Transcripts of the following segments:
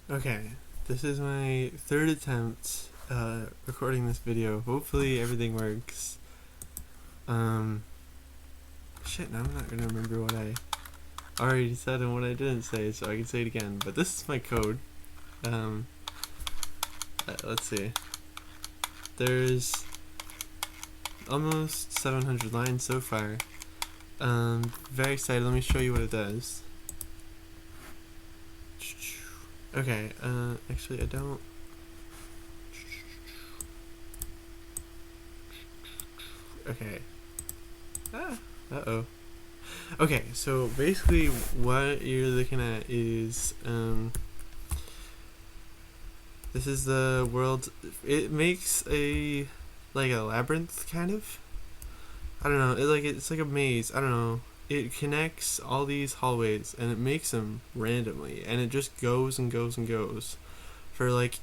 Okay, this is my third attempt recording this video. Hopefully everything works. Um, shit, now I'm not gonna remember what I already said and what I didn't say, so I can say it again. But this is my code. Um, let's see. There's almost 700 lines so far. Very excited. Let me show you what it does. Okay, actually I don't. Okay. Uh-oh. Okay, so basically what you're looking at is, this is the world. It makes like a labyrinth, kind of. I don't know, it's like a maze, I don't know. It connects all these hallways, and it makes them randomly, and it just goes and goes and goes for like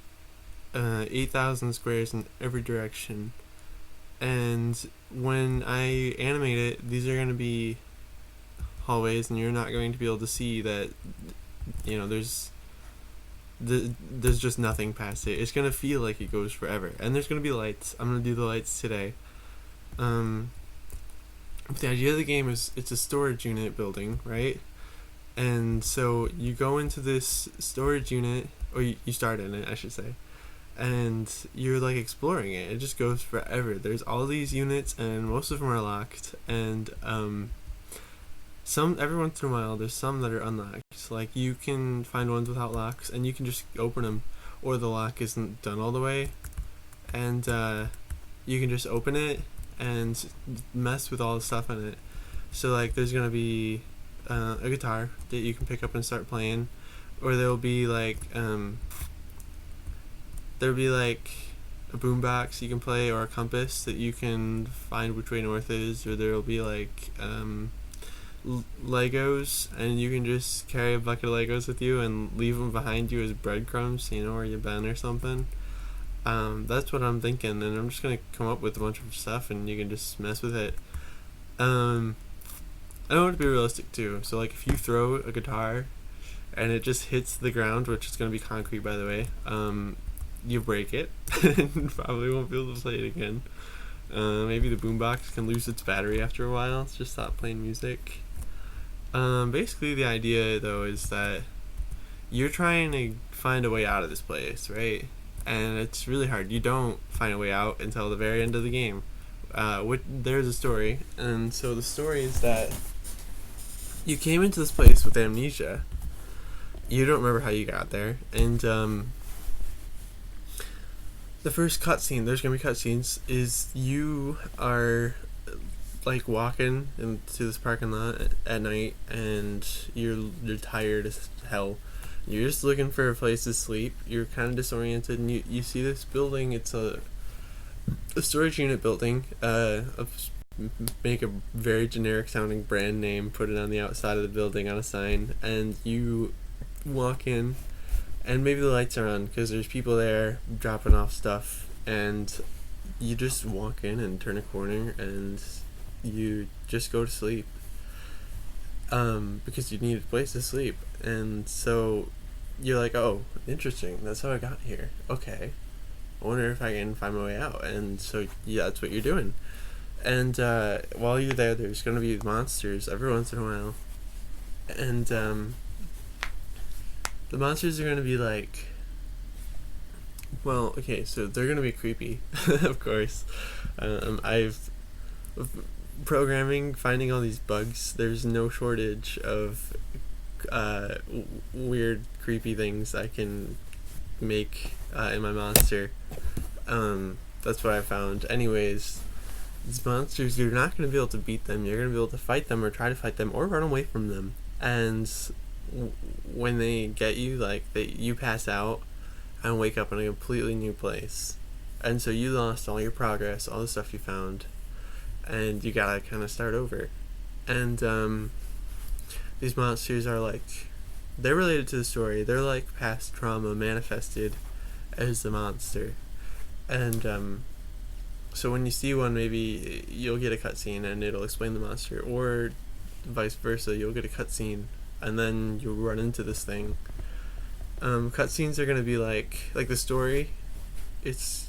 8,000 squares in every direction. And when I animate it, these are going to be hallways, and you're not going to be able to see that, there's just nothing past it. It's going to feel like it goes forever. And there's going to be lights. I'm going to do the lights today. But the idea of the game is it's a storage unit building, right? And so you go into this storage unit, or you start in it, I should say, and you're like exploring it. It just goes forever. There's all these units, and most of them are locked. And some every once in a while, there's some that are unlocked. Like you can find ones without locks, and you can just open them, or the lock isn't done all the way, and you can just open it and mess with all the stuff in it. So like, there's gonna be a guitar that you can pick up and start playing, or there'll be like a boombox you can play, or a compass that you can find which way north is, or there'll be like Legos, and you can just carry a bucket of Legos with you and leave them behind you as breadcrumbs, where you've been or something. That's what I'm thinking, and I'm just gonna come up with a bunch of stuff, and you can just mess with it. I want it to be realistic too. So like, if you throw a guitar and it just hits the ground, which is gonna be concrete, by the way, you break it and probably won't be able to play it again. Maybe the boombox can lose its battery after a while. It's just stop playing music. Basically, the idea though is that you're trying to find a way out of this place, right? And it's really hard. You don't find a way out until the very end of the game. There's a story, and so the story is that you came into this place with amnesia. You don't remember how you got there, and the first cutscene, there's gonna be cutscenes, is you are like walking into this parking lot at night, and you're tired as hell. You're just looking for a place to sleep. You're kind of disoriented, and you see this building. It's a storage unit building. Make a very generic sounding brand name, put it on the outside of the building on a sign, and you walk in, and maybe the lights are on because there's people there dropping off stuff, and you just walk in and turn a corner, and you just go to sleep. Because you need a place to sleep, and so you're like, oh, interesting, that's how I got here. Okay, I wonder if I can find my way out. And so yeah, that's what you're doing. And while you're there, there's gonna be monsters every once in a while, and the monsters are gonna be like, well, okay, so they're gonna be creepy, of course. I've programming, finding all these bugs. There's no shortage of weird, creepy things I can make in my monster. That's what I found. Anyways, these monsters, you're not going to be able to beat them. You're going to be able to fight them, or try to fight them, or run away from them. And when they get you, like, you pass out and wake up in a completely new place. And so you lost all your progress, all the stuff you found, and you gotta kind of start over. And these monsters are like, they're related to the story. They're like past trauma manifested as the monster. And so when you see one, maybe you'll get a cutscene and it'll explain the monster, or vice versa. You'll get a cutscene and then you'll run into this thing. Cutscenes are gonna be like the story. It's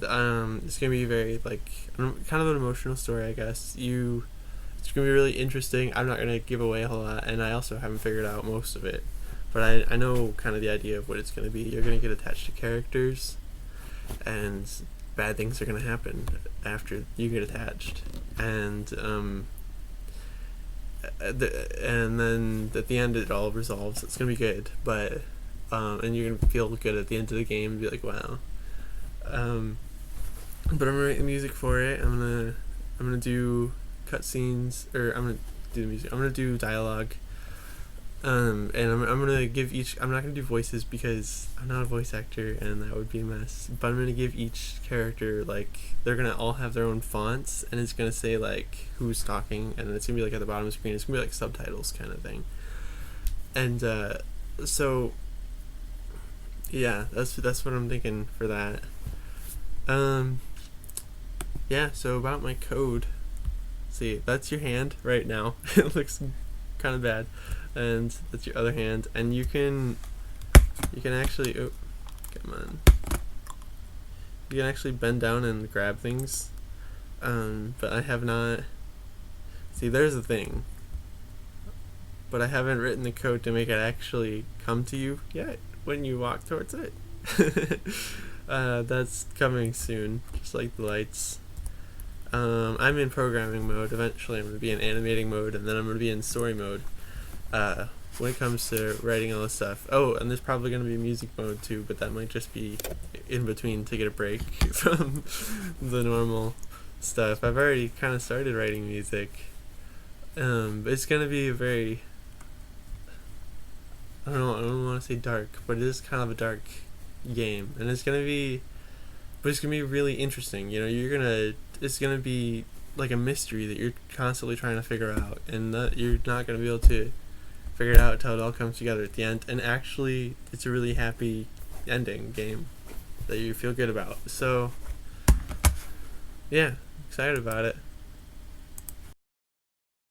gonna be very like kind of an emotional story, I guess. It's gonna be really interesting. I'm not gonna give away a whole lot, and I also haven't figured out most of it, but I know kind of the idea of what it's gonna be. You're gonna get attached to characters, and bad things are gonna happen after you get attached, and and then at the end it all resolves. It's gonna be good, but and you're gonna feel good at the end of the game and be like, wow. But I'm gonna write the music for it. I'm gonna do cutscenes, or I'm gonna do the music. I'm gonna do dialogue. And I'm gonna give each. I'm not gonna do voices because I'm not a voice actor, and that would be a mess. But I'm gonna give each character they're gonna all have their own fonts, and it's gonna say who's talking, and it's gonna be at the bottom of the screen. It's gonna be subtitles kind of thing. And so yeah, that's what I'm thinking for that. Yeah. So about my code. See, that's your hand right now. It looks kind of bad, and that's your other hand, and you can actually come on. You can actually bend down and grab things, but I have not. See, there's the thing, but I haven't written the code to make it actually come to you yet when you walk towards it. That's coming soon, just like the lights. I'm in programming mode. Eventually I'm going to be in animating mode, and then I'm going to be in story mode when it comes to writing all this stuff. Oh, and there's probably going to be music mode too, but that might just be in between to get a break from the normal stuff. I've already kind of started writing music. It's going to be a very, I don't want to say dark, but it is kind of a dark game, and it's going to be really interesting. It's gonna be like a mystery that you're constantly trying to figure out, and that you're not gonna be able to figure it out until it all comes together at the end. And actually, it's a really happy ending game that you feel good about. So yeah, excited about it.